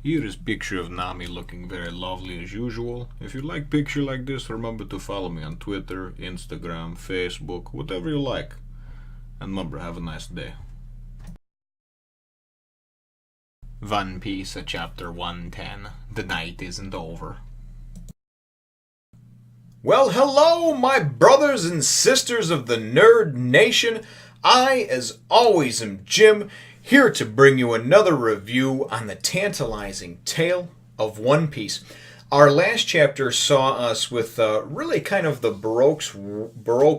Here is picture of Nami looking very lovely as usual. If you like picture like this, remember to follow me on Twitter, Instagram, Facebook, whatever you like. And remember, have a nice day. One Piece, chapter 110. The night isn't over. Well, hello, my brothers and sisters of the Nerd Nation. I, as always, am Jim, here to bring you another review on the tantalizing tale of One Piece. Our last chapter saw us with really kind of the Baroque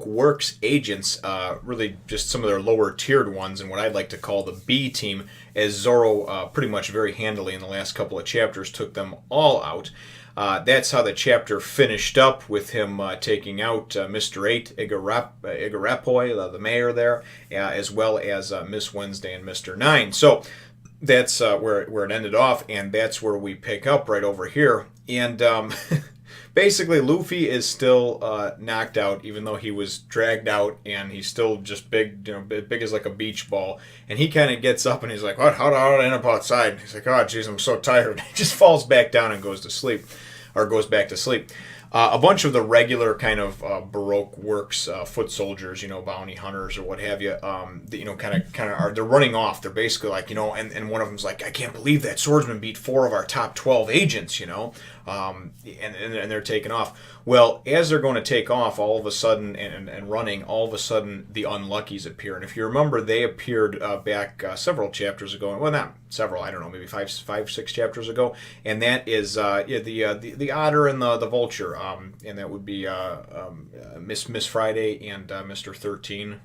Works agents, really just some of their lower tiered ones, and what I'd like to call the B team, as Zoro pretty much very handily in the last couple of chapters took them all out. That's how the chapter finished up, with him taking out Mr. 8, Igarapoi, the mayor there, as well as Miss Wednesday and Mr. 9. So that's where it ended off, and that's where we pick up right over here. And basically, Luffy is still knocked out, even though he was dragged out, and he's still just big, big as like a beach ball. And he kind of gets up and he's like, "What? How do I end up outside?" And he's like, "Oh, geez, I'm so tired." He just falls back down and goes to sleep, or goes back to sleep. A bunch of the regular kind of Baroque Works foot soldiers, bounty hunters or what have you, kind of are, they're running off. They're basically like, and one of them's like, "I can't believe that swordsman beat 4 of our top 12 agents, and they're taking off. Well, as they're going to take off, all of a sudden, and running, all of a sudden, the Unluckies appear. And if you remember, they appeared back several chapters ago. Well, not several, I don't know, maybe five, 6 chapters ago. And that is the Otter and the Vulture. And that would be Miss Friday and Mr. 13.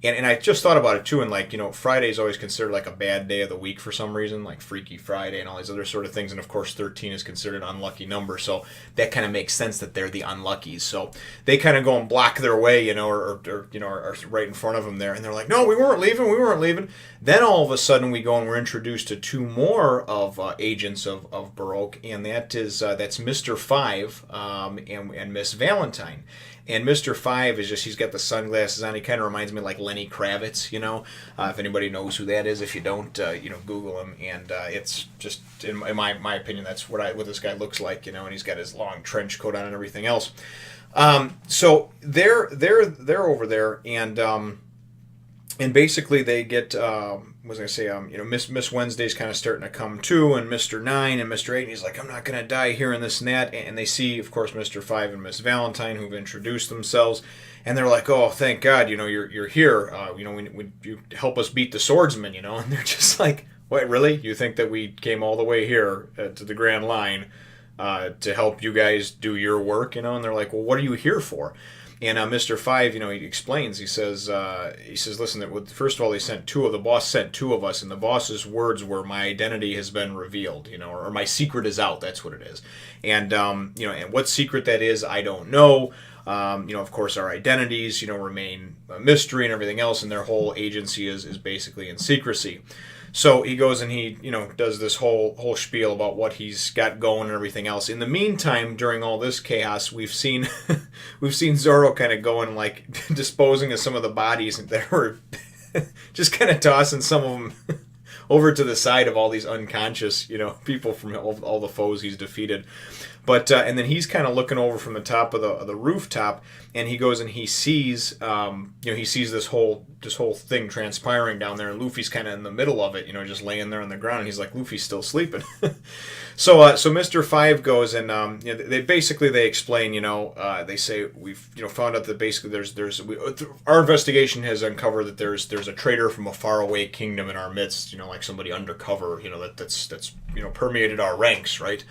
And I just thought about it too, and Friday is always considered like a bad day of the week for some reason, like Freaky Friday and all these other sort of things. And of course, 13 is considered an unlucky number, so that kind of makes sense that they're the unluckies. So they kind of go and block their way, or are right in front of them there, and they're like, "No, we weren't leaving." Then all of a sudden we go and we're introduced to 2 more of agents of Baroque, and that's Mr. 5 and Miss Valentine. And Mr. 5 is just, he's got the sunglasses on. He kind of reminds me like Lenny Kravitz, if anybody knows who that is. If you don't, Google him. And it's just, in my opinion, that's what this guy looks like, and he's got his long trench coat on and everything else. So they're over there, and basically they get, Miss Wednesday's kind of starting to come to, and Mr. 9 and Mr. 8, and he's like, "I'm not going to die here and this and that." And they see, of course, Mr. 5 and Miss Valentine, who've introduced themselves, and they're like, "Oh, thank God, you're here. You help us beat the swordsman, And they're just like, "What, really? You think that we came all the way here to the Grand Line to help you guys do your work, And they're like, "Well, what are you here for?" And Mr. 5, he explains. He says, "Listen, first of all, the boss sent 2 of us, and the boss's words were, 'My identity has been revealed,' or 'My secret is out.'" That's what it is. And and what secret that is, I don't know. Of course, our identities, remain a mystery and everything else, and their whole agency is basically in secrecy. So he goes and he, does this whole spiel about what he's got going and everything else. In the meantime, during all this chaos, we've seen Zoro kind of going, like, disposing of some of the bodies that were just kind of tossing some of them over to the side of all these unconscious, people from all the foes he's defeated. But and then he's kind of looking over from the top of the rooftop, and he goes and he sees this whole thing transpiring down there, and Luffy's kind of in the middle of it, just laying there on the ground, and he's like, Luffy's still sleeping. So Mr. 5 goes and they explain, they say, "We've found out that basically our investigation has uncovered that there's a traitor from a faraway kingdom in our midst, like somebody undercover, that's permeated our ranks, right?"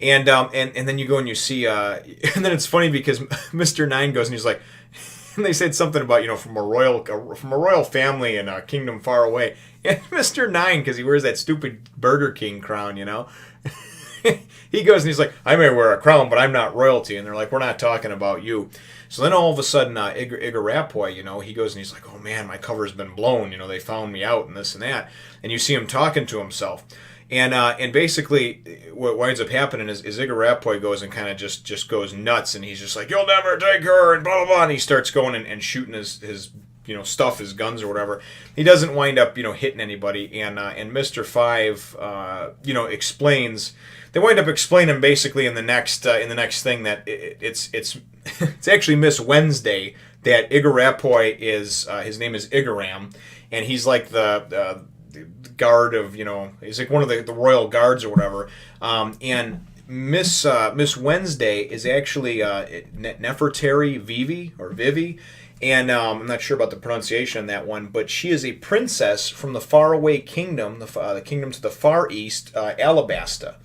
And then you go and you see, and then it's funny because Mr. 9 goes and he's like, and they said something about, from a royal family in a kingdom far away. And Mr. 9, because he wears that stupid Burger King crown, he goes and he's like, "I may wear a crown, but I'm not royalty." And they're like, "We're not talking about you." So then all of a sudden, Igarapoi, he goes and he's like, "Oh man, my cover's been blown. They found me out and this and that." And you see him talking to himself. And basically, what winds up happening is Igaram goes and kind of just goes nuts, and he's just like, "You'll never take her," and blah blah blah, and he starts going and shooting his stuff his guns or whatever. He doesn't wind up hitting anybody, and Mr. Five explains. They wind up explaining basically in the next thing that it's it's actually Miss Wednesday, that Igarapoi is his name is Igaram, and he's like the guard of he's like one of the royal guards or whatever, and Miss Wednesday is actually Nefertari Vivi or Vivi. And I'm not sure about the pronunciation on that one, but she is a princess from the faraway kingdom, the kingdom to the far east, Alabasta.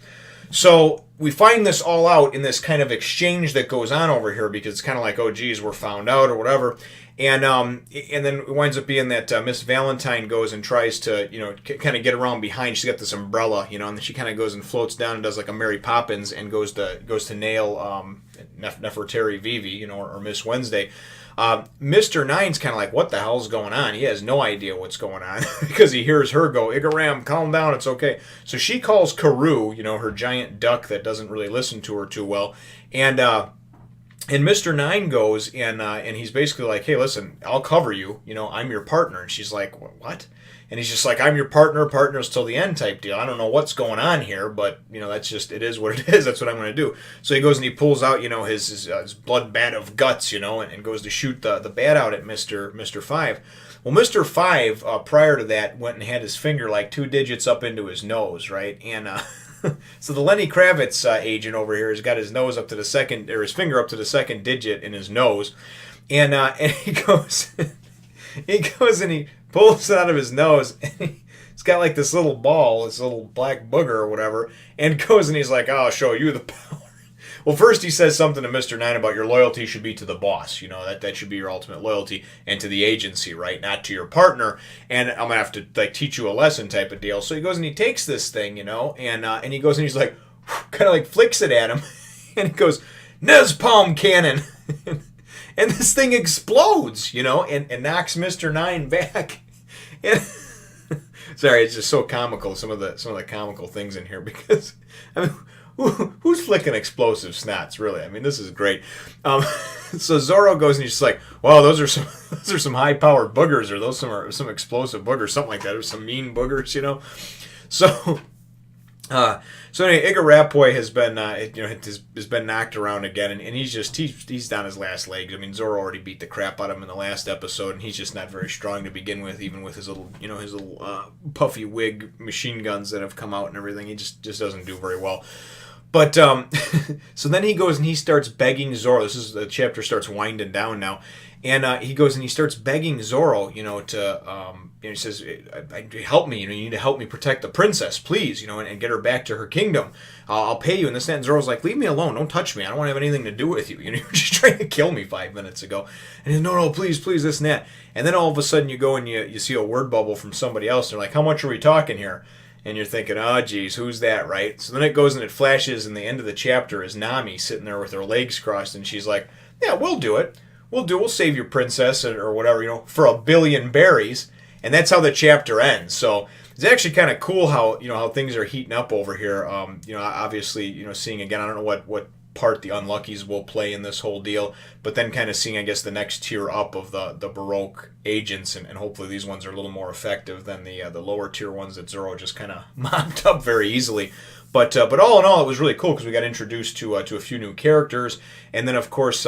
So we find this all out in this kind of exchange that goes on over here, because it's kind of like, oh geez, we're found out or whatever. And then it winds up being that Miss Valentine goes and tries to kind of get around behind. She's got this umbrella, and then she kind of goes and floats down and does like a Mary Poppins and goes to nail Nefertari Vivi, or Miss Wednesday. Mr. Nine's kind of like, what the hell's going on? He has no idea what's going on because he hears her go, Igaram, calm down, it's okay. So she calls Carue, her giant duck that doesn't really listen to her too well, and Mr. Nine goes and he's basically like, hey, listen, I'll cover you, I'm your partner. And she's like, what? And he's just like, I'm your partners till the end type deal. I don't know what's going on here, but, that's just, it is what it is. That's what I'm going to do. So he goes and he pulls out, his blood bat of guts, and goes to shoot the bat out at Mr. Five. Well, Mr. Five, prior to that, went and had his finger like 2 digits up into his nose, right? And so the Lenny Kravitz agent over here has got his nose up to the second, or his finger up to the second digit in his nose. And he goes, and he pulls it out of his nose, and he's got like this little ball, this little black booger or whatever, and goes and he's like, I'll show you the power. Well, first he says something to Mr. Nine about your loyalty should be to the boss, that should be your ultimate loyalty, and to the agency, right, not to your partner, and I'm gonna have to like teach you a lesson type of deal. So he goes and he takes this thing, and he goes and he's like, kind of like flicks it at him, and he goes, Nez-palm cannon. And this thing explodes, and knocks Mr. Nine back. And sorry, it's just so comical, some of the comical things in here, because who's flicking explosive snots, really? I mean, this is great. So Zoro goes and he's just like, "Wow, those are some high-powered boogers, or those some explosive boogers, something like that, or some mean boogers, So anyway, Igarapoi has been knocked around again, and he's down his last legs. I mean, Zoro already beat the crap out of him in the last episode, and he's just not very strong to begin with, even with his little puffy wig machine guns that have come out and everything. He just doesn't do very well. But so then he goes and he starts begging Zoro. The chapter starts winding down now, and he goes and he starts begging Zoro, to he says, help me, you need to help me protect the princess, please, and get her back to her kingdom. I'll pay you. And this and that. And Zoro's like, leave me alone, don't touch me. I don't want to have anything to do with you. You're just trying to kill me 5 minutes ago. And he's, no, please, this and that. And then all of a sudden you go and you see a word bubble from somebody else. They're like, how much are we talking here? And you're thinking, oh, geez, who's that, right? So then it goes and it flashes, and the end of the chapter is Nami sitting there with her legs crossed, and she's like, yeah, we'll do it. We'll save your princess or whatever, for 1 billion berries. And that's how the chapter ends. So it's actually kind of cool how, how things are heating up over here. Obviously, seeing again, I don't know what part the Unluckies will play in this whole deal, but then kind of seeing, I guess, the next tier up of the Baroque agents, and hopefully these ones are a little more effective than the lower tier ones that Zoro just kind of mopped up very easily. But all in all, it was really cool because we got introduced to a few new characters, and then of course,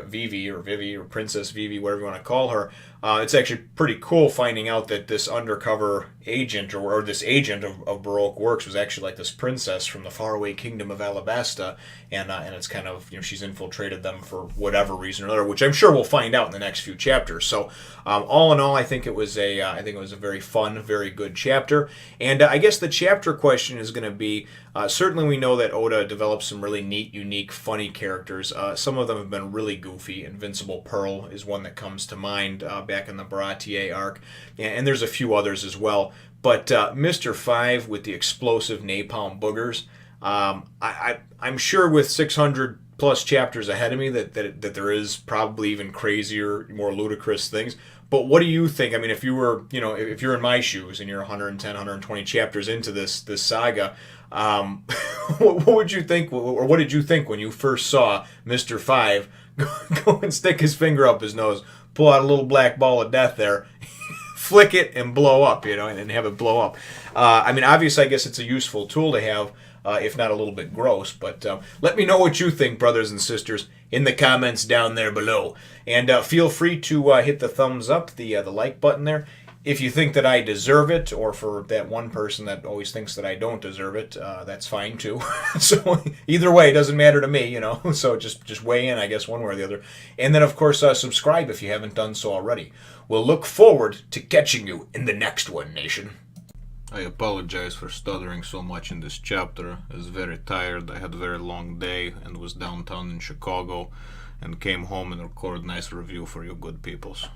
Vivi or Princess Vivi, whatever you want to call her. It's actually pretty cool finding out that this undercover agent or this agent of Baroque Works was actually like this princess from the faraway kingdom of Alabasta, and it's kind of she's infiltrated them for whatever reason or another, which I'm sure we'll find out in the next few chapters. So all in all, I think it was a very fun, very good chapter, and I guess the chapter question is going to be. Certainly we know that Oda developed some really neat, unique, funny characters. Some of them have been really goofy. Invincible Pearl is one that comes to mind back in the Baratier arc. And there's a few others as well. But Mr. Five with the explosive napalm boogers, I'm sure with 600 plus chapters ahead of me that there is probably even crazier, more ludicrous things. But what do you think? I mean, if you were, if you're in my shoes and you're 110, 120 chapters into this saga, what would you think, or what did you think when you first saw Mr. Five go and stick his finger up his nose, pull out a little black ball of death there, flick it and blow up, and have it blow up. I mean, obviously, I guess it's a useful tool to have, if not a little bit gross. But let me know what you think, brothers and sisters, in the comments down there below. And feel free to hit the thumbs up, the like button there. If you think that I deserve it, or for that one person that always thinks that I don't deserve it, that's fine too. So either way, it doesn't matter to me, So just weigh in, I guess, one way or the other. And then, of course, subscribe if you haven't done so already. We'll look forward to catching you in the next one, Nation. I apologize for stuttering so much in this chapter. I was very tired. I had a very long day and was downtown in Chicago and came home and recorded a nice review for you good peoples.